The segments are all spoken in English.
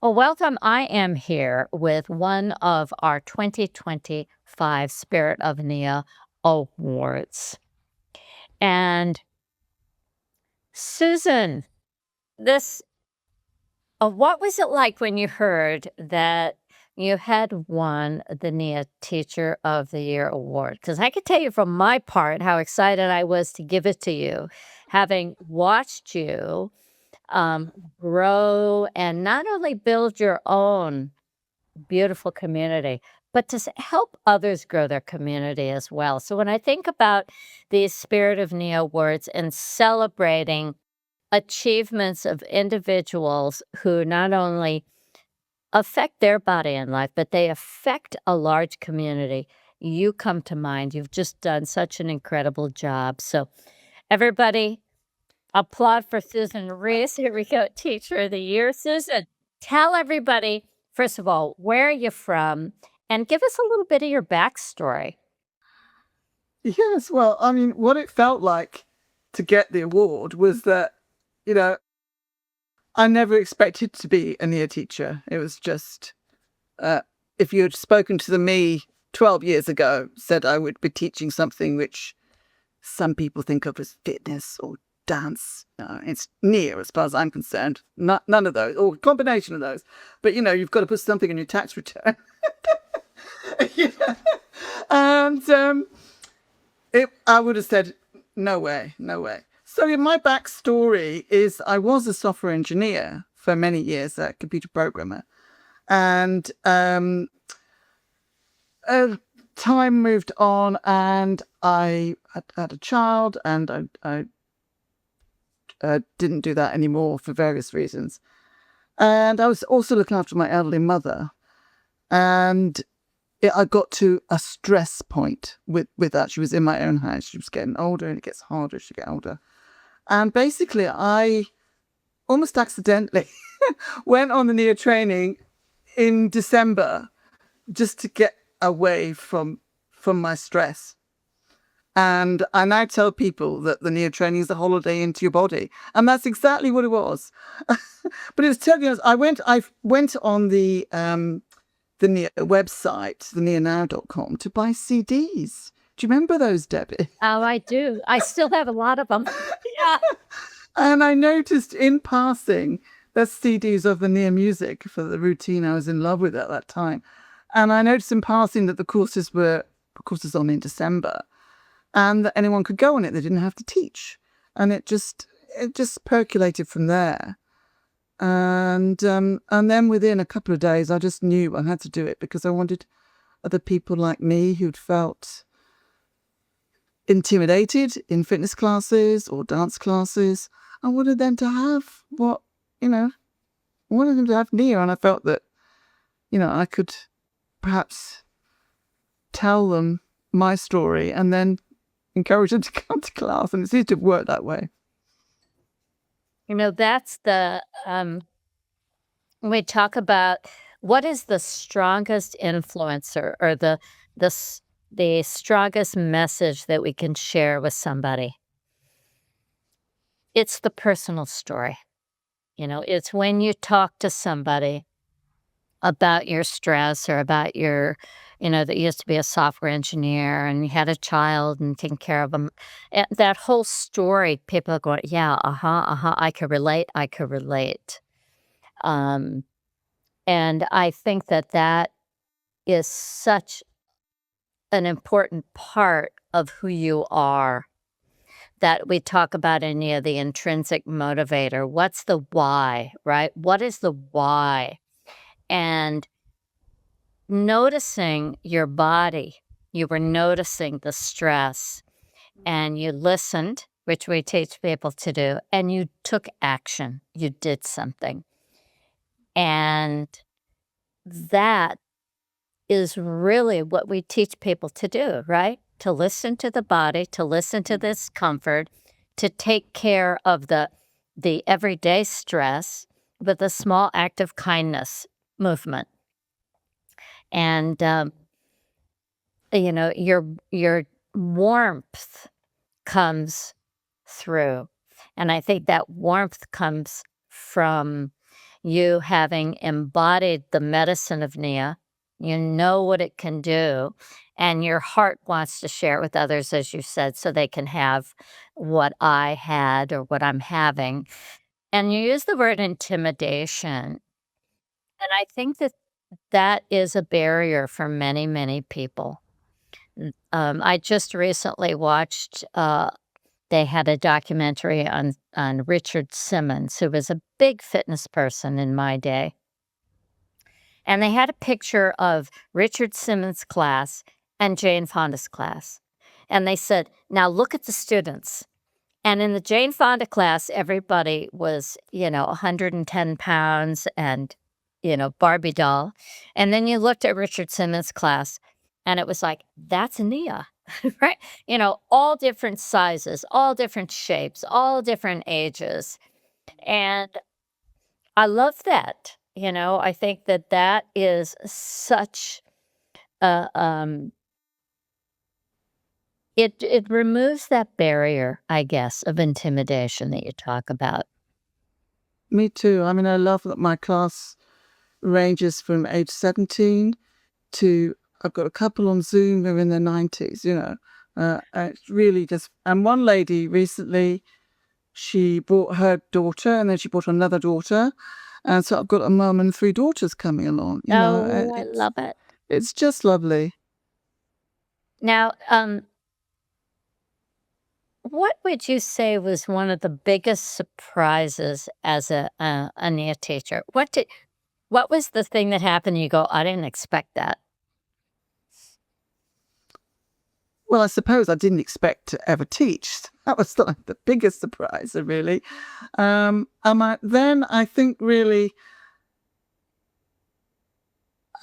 Well, welcome. I am here with one of our 2025 Spirit of Nia Awards. And Susan, this what was it like when you heard that you had won the Nia Teacher of the Year award? Because I could tell you from my part how excited I was to give it to you, having watched you grow and not only build your own beautiful community, but to help others grow their community as well. So when I think about these Spirit of Nia awards and celebrating achievements of individuals who not only affect their body and life, but they affect a large community, you come to mind. You've just done such an incredible job. So everybody, applaud for Susan Rees. Here we go, Teacher of the Year. Susan, tell everybody, first of all, where are you from? And give us a little bit of your backstory. Yes, well, I mean, what it felt like to get the award was that, you know, I never expected to be a Nia teacher. It was just, if you had spoken to the me 12 years ago, said I would be teaching something which some people think of as fitness or dance. No, it's Nia as far as I'm concerned. None of those, or a combination of those. But, you've got to put something in your tax return. Yeah. And I would have said, no way, no way. So my backstory is I was a software engineer for many years, a computer programmer. And time moved on and I had a child and I didn't do that anymore for various reasons. And I was also looking after my elderly mother. And I got to a stress point with that. She was in my own house. She was getting older and it gets harder as you get older. And basically, I almost accidentally went on the Nia training in December just to get away from my stress. And I now tell people that the Nia training is a holiday into your body. And that's exactly what it was. But it was telling us, I went on the Nia website, the nearnow.com, to buy CDs. Do you remember those, Debbie? Oh, I do. I still have a lot of them. Yeah. And I noticed in passing there's CDs of the Nia music for the routine I was in love with at that time. And I noticed in passing that the courses were on in December and that anyone could go on it. They didn't have to teach. And it just percolated from there. And then within a couple of days, I just knew I had to do it because I wanted other people like me who'd felt intimidated in fitness classes or dance classes. I wanted them to have I wanted them to have Nia. And I felt that, I could perhaps tell them my story and then encourage them to come to class. And it seems to work that way. That's the, we talk about what is the strongest influencer or the strongest message that we can share with somebody. It's the personal story. It's when you talk to somebody about your stress or about your, that you used to be a software engineer and you had a child and taking care of them. That whole story, people are going, yeah, I could relate. And I think that is such an important part of who you are that we talk about in the intrinsic motivator. What's the why, right? What is the why? And noticing your body, you were noticing the stress and you listened, which we teach people to do, and you took action. You did something. And that is really what we teach people to do, right? To listen to the body, to listen to this comfort, to take care of the everyday stress with a small act of kindness movement. And, your warmth comes through. And I think that warmth comes from you having embodied the medicine of Nia, you know what it can do, and your heart wants to share it with others, as you said, so they can have what I had or what I'm having. And you use the word intimidation, and I think that that is a barrier for many, many people. I just recently watched, they had a documentary on Richard Simmons, who was a big fitness person in my day. And they had a picture of Richard Simmons' class and Jane Fonda's class. And they said, now look at the students. And in the Jane Fonda class, everybody was, 110 pounds and, Barbie doll. And then you looked at Richard Simmons' class and it was like, that's Nia, right? All different sizes, all different shapes, all different ages. And I love that. I think that that is such a, it removes that barrier, I guess, of intimidation that you talk about. Me too. I mean, I love that my class ranges from age 17 to I've got a couple on Zoom who are in their 90s, it's really just, and one lady recently, she brought her daughter and then she brought another daughter. And so I've got a mum and 3 daughters coming along, Oh, I love it. it's just lovely. Now, what would you say was one of the biggest surprises as a Nia teacher? What was the thing that happened? You go, I didn't expect that. Well, I suppose I didn't expect to ever teach. That was like the biggest surprise, really. Then I think really,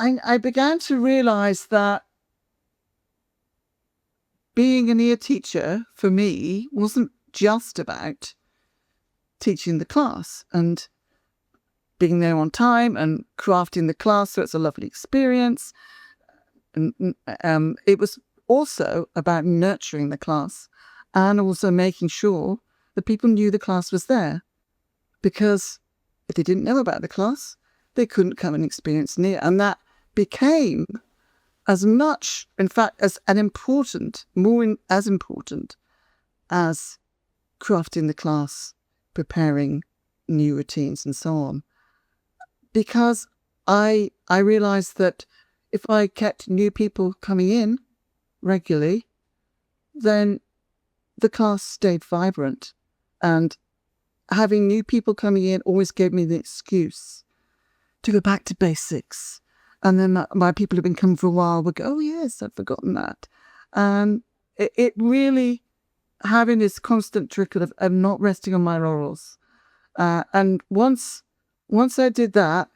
I began to realize that being an ear teacher for me wasn't just about teaching the class and being there on time and crafting the class so it's a lovely experience. And it was also about nurturing the class and also making sure that people knew the class was there. Because if they didn't know about the class, they couldn't come and experience Nia. And that became as much, in fact, as important as crafting the class, preparing new routines and so on. Because I realized that if I kept new people coming in regularly, then the class stayed vibrant. And having new people coming in always gave me the excuse to go back to basics. And then my people who've been coming for a while would go, oh yes, I've forgotten that. And it really having this constant trickle of not resting on my laurels. And once I did that,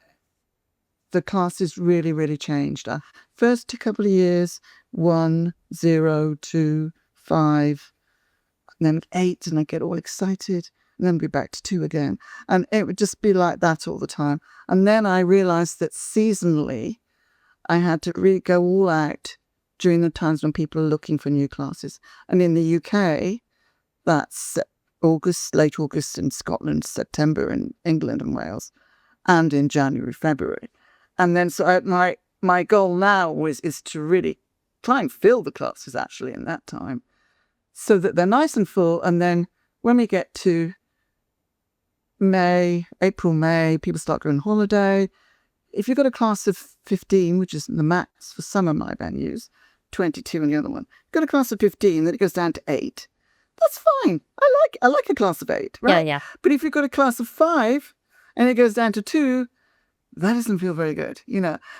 the classes really, really changed. First couple of years, 1, 0, 2, 5, and then 8, and I get all excited, and then be back to 2 again. And it would just be like that all the time. And then I realized that seasonally, I had to really go all out during the times when people are looking for new classes. And in the UK, that's August, late August in Scotland, September in England and Wales, and in January, February. And then so my goal now is to really try and fill the classes actually in that time so that they're nice and full. And then when we get to April, May, people start going on holiday. If you've got a class of 15, which is the max for some of my venues, 22 in the other one, you've got a class of 15, then it goes down to 8. That's fine. I like a class of 8, right? Yeah. But if you've got a class of 5 and it goes down to 2, that doesn't feel very good,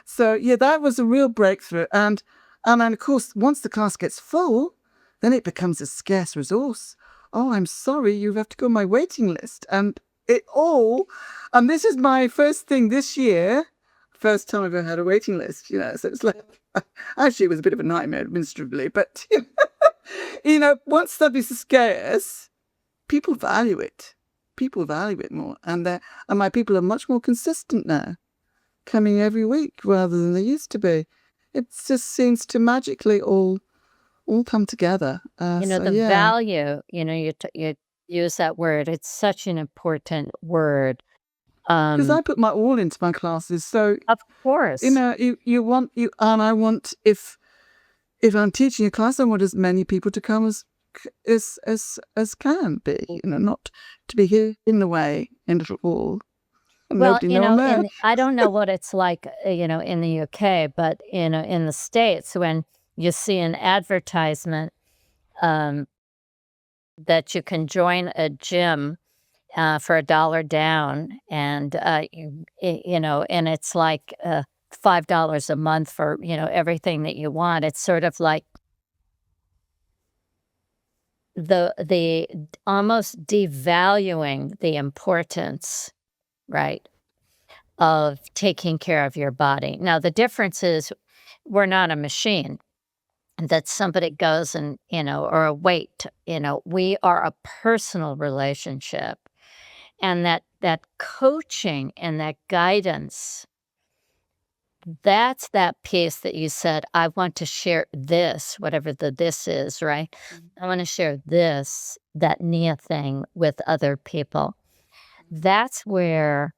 So yeah, that was a real breakthrough. And of course, once the class gets full, then it becomes a scarce resource. Oh, I'm sorry, you have to go on my waiting list. And this is my first thing this year, first time I've ever had a waiting list, so it's like, actually it was a bit of a nightmare administratively, but once studies are scarce, people value it. People value it more. And my people are much more consistent now, coming every week rather than they used to be. It just seems to magically all come together. Value, you use that word. It's such an important word. Because I put my all into my classes. So, Of course. and I want, if I'm teaching a class, I want as many people to come as can be, not to be here in the way in the hall. Well, Nobody knowing there. I don't know what it's like, in the UK, but, in the States, when you see an advertisement, that you can join a gym, for $1 down, and, and it's like, $5 a month for, everything that you want. It's sort of like the almost devaluing the importance, right, of taking care of your body. Now, the difference is we're not a machine that somebody goes and, or a weight, we are a personal relationship. And that coaching and that guidance, that's that piece that you said, "I want to share this," whatever the "this" is, right? "I wanna share this, that Nia thing with other people." That's where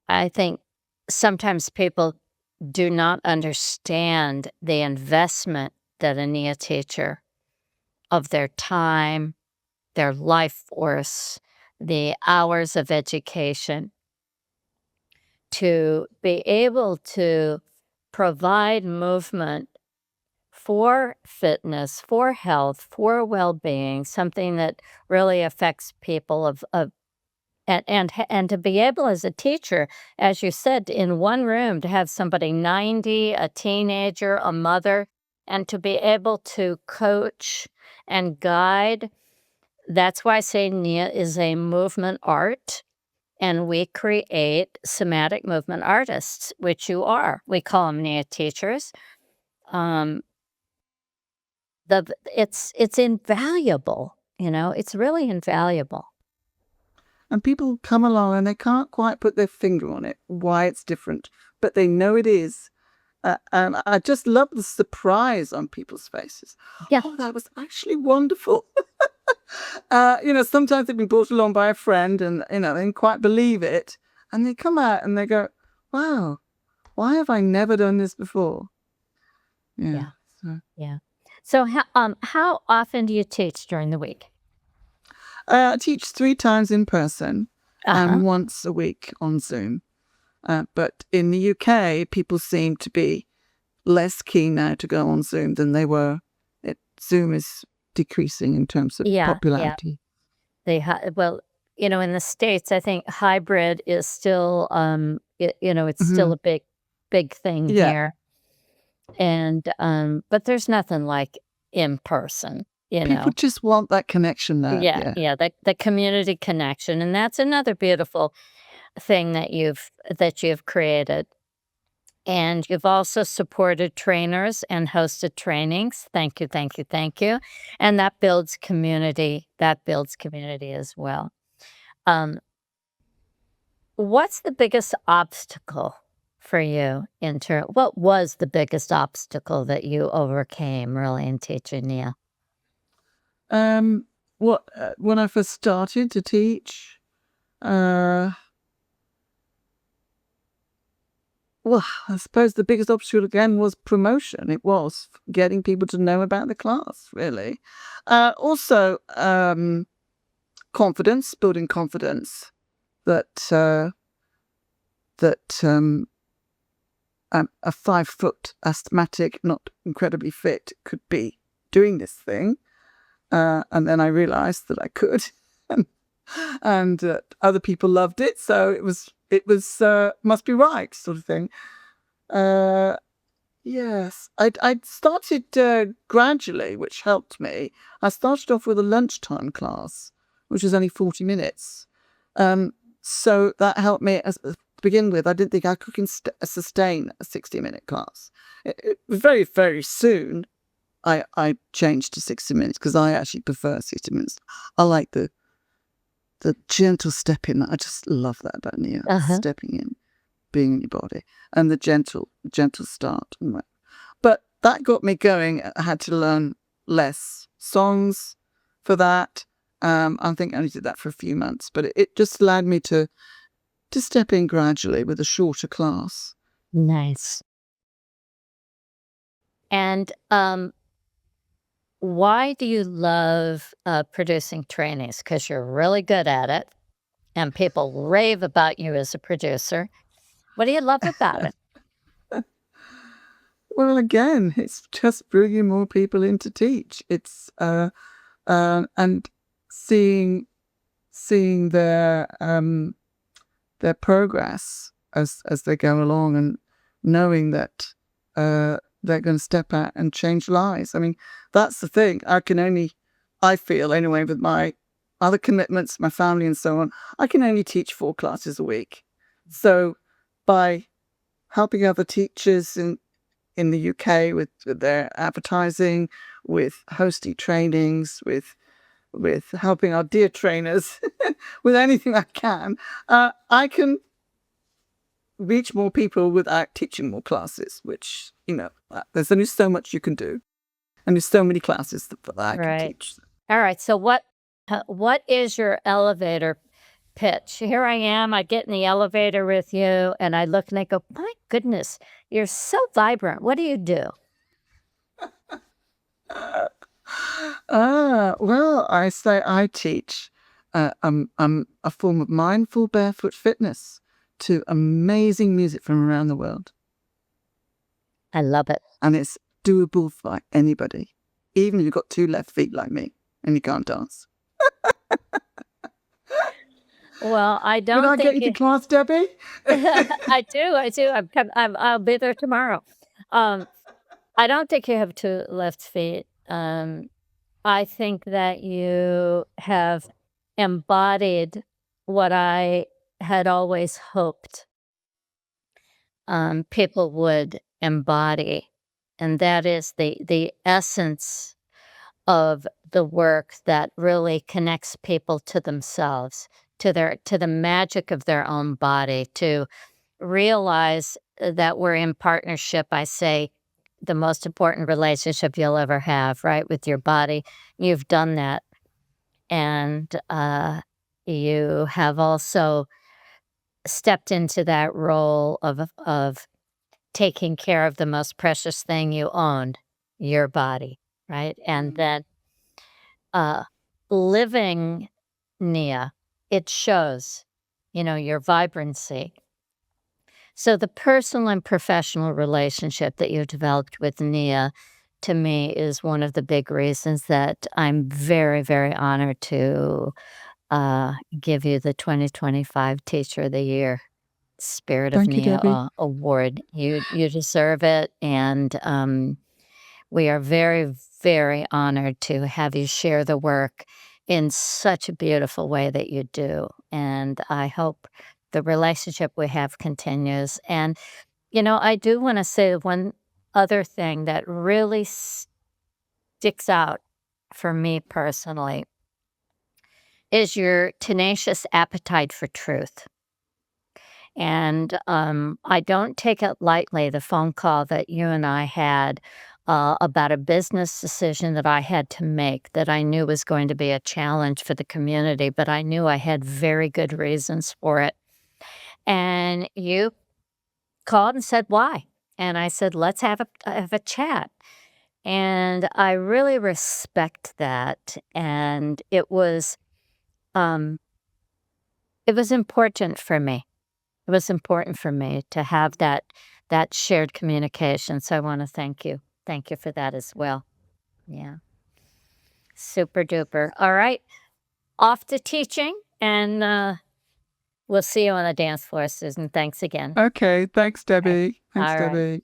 I think sometimes people do not understand the investment that a Nia teacher of their time, their life force, the hours of education to be able to provide movement for fitness, for health, for well-being, something that really affects people of and to be able as a teacher, as you said, in one room to have somebody 90, a teenager, a mother, and to be able to coach and guide. That's why I say Nia is a movement art, and we create somatic movement artists, which you are. We call them Nia teachers. Um, it's invaluable, it's really invaluable. And people come along and they can't quite put their finger on it, why it's different, but they know it is. And I just love the surprise on people's faces. Yeah. Oh, that was actually wonderful. Sometimes they've been brought along by a friend and, they didn't quite believe it. And they come out and they go, wow, why have I never done this before? Yeah. So. Yeah. So how often do you teach during the week? I teach 3 times in person Uh-huh. and once a week on Zoom. But in the UK, people seem to be less keen now to go on Zoom than they were. Zoom is decreasing in terms of popularity. Well, in the States, I think hybrid is still, it's still a big thing Yeah. here. And, but there's nothing like in person, People just want that connection now. Yeah, the community connection, and that's another beautiful thing that you've created. And you've also supported trainers and hosted trainings. Thank you, thank you, thank you. And that builds community. That builds community as well. What's the biggest obstacle for you what was the biggest obstacle that you overcame really in teaching Nia? When I first started to teach, well, I suppose the biggest obstacle again was promotion. It was getting people to know about the class, really. Also, confidence, building confidence that a 5-foot asthmatic, not incredibly fit, could be doing this thing. And then I realized that I could, and other people loved it. So it was must be right sort of thing. Yes, I started gradually, which helped me. I started off with a lunchtime class, which was only 40 minutes. So that helped me to begin with. I didn't think I could sustain a 60-minute class. It was very, very soon I changed to 60 minutes because I actually prefer 60 minutes. I like the gentle step in. I just love that about Nia. Stepping in, being in your body, and the gentle start. But that got me going. I had to learn less songs for that. I think I only did that for a few months, but it just allowed me to to step in gradually with a shorter class. Nice. And why do you love producing trainees? Because you're really good at it, and people rave about you as a producer. What do you love about it? Well, again, it's just bringing more people in to teach. It's and seeing their progress as they go along, and knowing that they're going to step out and change lives. I mean, that's the thing. I feel anyway, with my other commitments, my family and so on, I can only teach 4 classes a week. So by helping other teachers in the UK with their advertising, with hosting trainings, with helping our dear trainers with anything I can, I can reach more people without teaching more classes, which, there's only so much you can do. And there's so many classes that I can Right. teach. All right. So what is your elevator pitch? Here I am. I get in the elevator with you, and I look and I go, "My goodness, you're so vibrant. What do you do?" Well, I say I teach a form of mindful barefoot fitness to amazing music from around the world. I love it. And it's doable for anybody, even if you've got 2 left feet like me and you can't dance. Well, I Can I don't get think you to class, Debbie? I do. I'll be there tomorrow. Um, I don't think you have 2 left feet. I think that you have embodied what I had always hoped people would embody, and that is the essence of the work that really connects people to themselves, to the magic of their own body, to realize that we're in partnership. I say the most important relationship you'll ever have, right, with your body. You've done that, and you have also stepped into that role of taking care of the most precious thing you owned, your body, right? And then uh, living, Nia, it shows, your vibrancy. So the personal and professional relationship that you developed with Nia, to me, is one of the big reasons that I'm very, very honored to give you the 2025 Teacher of the Year Spirit of Thank you, Nia Debbie. award. You deserve it, and we are very, very honored to have you share the work in such a beautiful way that you do. And I hope the relationship we have continues. And, I do want to say one other thing that really sticks out for me personally is your tenacious appetite for truth. And I don't take it lightly, the phone call that you and I had about a business decision that I had to make that I knew was going to be a challenge for the community, but I knew I had very good reasons for it. And you called and said, "Why?" And I said, "Let's have a chat." And I really respect that. And um, it was important for me. It was important for me to have that shared communication, so I wanna thank you. Thank you for that as well. Yeah. Super duper. Alright, off to teaching, and, we'll see you on the dance floor, Susan. Thanks again. Okay, thanks, Okay. Debbie. Thanks, Alright. Debbie.